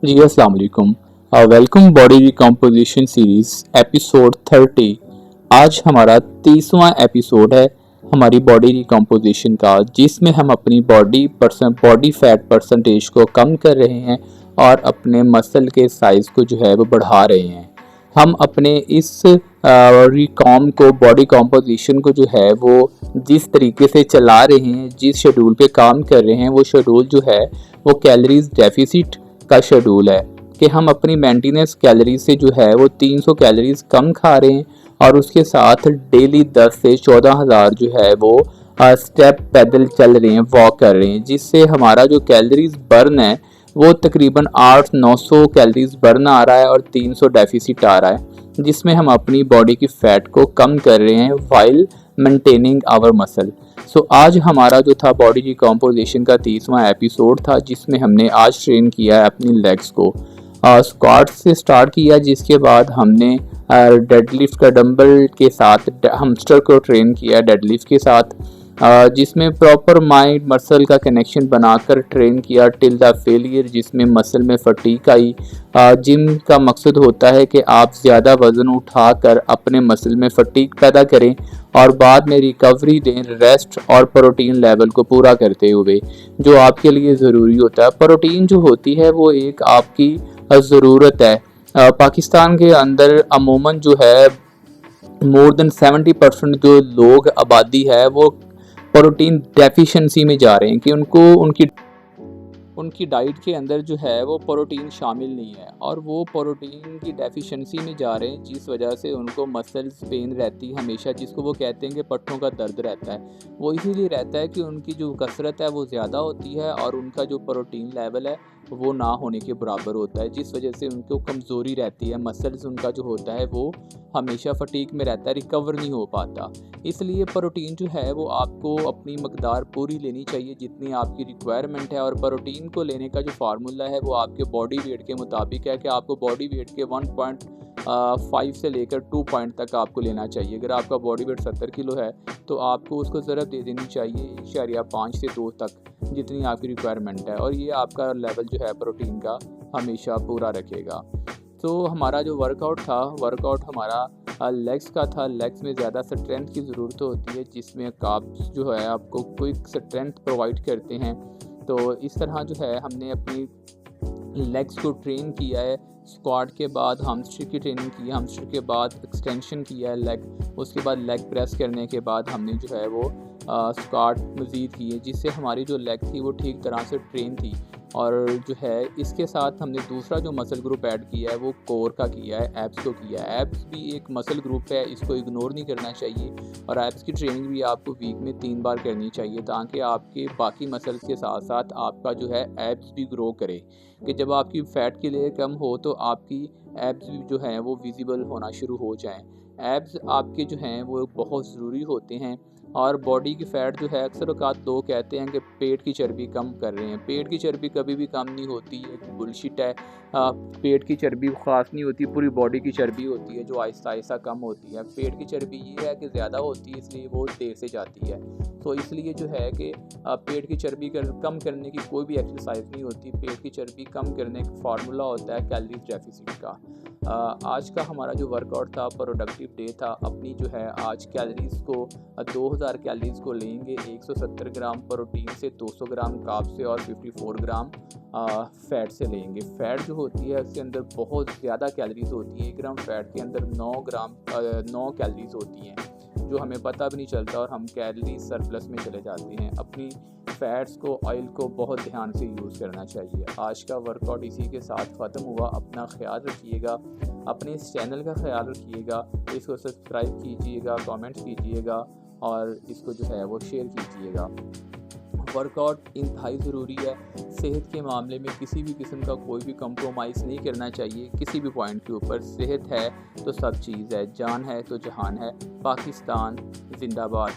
जी अस्सलाम वालेकुम। Welcome body recomposition series episode 30। आज हमारा 30वां एपिसोड है हमारी बॉडी रिकम्पोजिशन का, जिसमें हम अपनी बॉडी फैट परसेंटेज को कम कर रहे हैं और अपने मसल के साइज़ को जो है वो बढ़ा रहे हैं। हम अपने इस रिकॉम को बॉडी कॉम्पोजिशन को जो है वो जिस तरीके से चला रहे हैं, जिस शेड्यूल पे काम कर रहे हैं, वो शेड्यूल जो है वो कैलोरीज डेफिसिट का शेड्यूल है कि हम अपनी मेंटेनेंस कैलोरीज से जो है वो 300 कैलोरीज कम खा रहे हैं और उसके साथ डेली 10 से 14,000 जो है वो स्टेप पैदल चल रहे हैं, वॉक कर रहे हैं, जिससे हमारा जो कैलोरीज बर्न है वो तकरीबन 800-900 कैलोरीज बर्न आ रहा है और 300 डेफिसिट आ रहा है, जिसमें हम अपनी बॉडी की फैट को कम कर रहे हैं वाइल मेंटेनिंग आवर मसल। सो आज हमारा जो था बॉडी की कॉम्पोजिशन का 30वां एपिसोड था, जिसमें हमने आज ट्रेन किया है अपनी लेग्स को। स्क्वाट से स्टार्ट किया, जिसके बाद हमने डेडलिफ्ट का डंबल के साथ हमस्टर को ट्रेन किया डेडलिफ्ट के साथ, जिसमें प्रॉपर माइंड मसल का कनेक्शन बनाकर ट्रेन किया टिल द फेलियर, जिसमें मसल में फटीक आई। जिम का मकसद होता है कि आप ज़्यादा वज़न उठाकर अपने मसल में फटीक पैदा करें और बाद में रिकवरी दें रेस्ट और प्रोटीन लेवल को पूरा करते हुए, जो आपके लिए ज़रूरी होता है। प्रोटीन जो होती है वो एक आपकी ज़रूरत है। पाकिस्तान के अंदर अमूमन जो है मोर देन 70% जो लोग आबादी है वो प्रोटीन डेफिशिएंसी में जा रहे हैं कि उनको उनकी डाइट के अंदर जो है वो प्रोटीन शामिल नहीं है और वो प्रोटीन की डेफिशिएंसी में जा रहे हैं, जिस वजह से उनको मसल्स पेन रहती है हमेशा, जिसको वो कहते हैं कि पट्टों का दर्द रहता है। वो इसीलिए रहता है कि उनकी जो कसरत है वो ज़्यादा होती है और उनका जो प्रोटीन लेवल है वो ना होने के बराबर होता है, जिस वजह से उनको कमज़ोरी रहती है। मसल्स उनका जो होता है वो हमेशा फटीक में रहता है, रिकवर नहीं हो पाता। इसलिए प्रोटीन जो है वो आपको अपनी मकदार पूरी लेनी चाहिए जितनी आपकी रिक्वायरमेंट है। और प्रोटीन को लेने का जो फार्मूला है वो आपके बॉडी वेट के मुताबिक है कि आपको बॉडी वेट के 1.5 से लेकर 2 पॉइंट तक आपको लेना चाहिए। अगर आपका बॉडी वेट 70 किलो है तो आपको उसको ज़रूरत दे देनी चाहिए 1.5 से 2 तक, जितनी आपकी रिक्वायरमेंट है, और ये आपका लेवल जो है प्रोटीन का हमेशा पूरा रखेगा। तो हमारा जो वर्कआउट हमारा लेग्स का था। लेग्स में ज़्यादा स्ट्रेंथ की ज़रूरत होती है, जिसमें काप्स जो है आपको क्विक स्ट्रेंथ प्रोवाइड करते हैं। तो इस तरह जो है हमने अपनी लेग्स को ट्रेन किया है। स्क्वाट के बाद हमस्टर की ट्रेनिंग की है, हमस्टर के बाद एक्सटेंशन किया है लेग, उसके बाद लेग प्रेस करने के बाद हमने जो है वो स्क्वाट मज़ीद की है, जिससे हमारी जो लेग थी वो ठीक तरह से ट्रेन थी। और जो है इसके साथ हमने दूसरा जो मसल ग्रुप ऐड किया है वो कोर का किया है, एब्स को किया है। एब्स भी एक मसल ग्रुप है, इसको इग्नोर नहीं करना चाहिए और एब्स की ट्रेनिंग भी आपको वीक में 3 बार करनी चाहिए, ताकि आपके बाकी मसल्स के साथ साथ आपका जो है एब्स भी ग्रो करे। कि जब आपकी फ़ैट की लेयर कम हो तो आपकी एब्स भी जो हैं वो विजिबल होना शुरू हो जाएँ। एब्स आपके जो हैं वो बहुत ज़रूरी होते हैं। और बॉडी की फ़ैट जो है अक्सर औक़ात लोग कहते हैं कि पेट की चर्बी कम कर रहे हैं। पेट की चर्बी कभी भी कम नहीं होती, ये बुलशिट है। पेट की चर्बी ख़ास नहीं होती, पूरी बॉडी की चर्बी होती है जो आहिस्ता आहिस्ता कम होती है। पेट की चर्बी ये है कि ज़्यादा होती है, इसलिए वो देर से जाती है। तो इसलिए जो है कि पेट की चर्बी कम करने की कोई भी एक्सरसाइज नहीं होती। पेट की चर्बी कम करने का फार्मूला होता है कैलोरीज डेफिसिट का। आज का हमारा जो वर्कआउट था प्रोडक्टिव डे था। अपनी जो है आज कैलोरीज़ को 2000 कैलोरीज़ को लेंगे, 170 ग्राम प्रोटीन से, 200 ग्राम कार्ब से और 54 ग्राम फ़ैट से लेंगे। फ़ैट जो होती है उसके अंदर बहुत ज़्यादा कैलोरीज़ होती है। 1 ग्राम फ़ैट के अंदर 9 कैलोरीज़ होती हैं, जो हमें पता भी नहीं चलता और हम कैलोरी सरप्लस में चले जाते हैं। अपनी फ़ैट्स को, ऑयल को बहुत ध्यान से यूज़ करना चाहिए। आज का वर्कआउट इसी के साथ ख़त्म हुआ। अपना ख्याल रखिएगा, अपने इस चैनल का ख्याल रखिएगा, इसको सब्सक्राइब कीजिएगा, कमेंट्स कीजिएगा और इसको जो है वो शेयर कीजिएगा। वर्कआउट इंतहाई ज़रूरी है। सेहत के मामले में किसी भी किस्म का कोई भी कंप्रोमाइज़ नहीं करना चाहिए किसी भी पॉइंट के ऊपर। सेहत है तो सब चीज़ है, जान है तो जहान है। पाकिस्तान जिंदाबाद।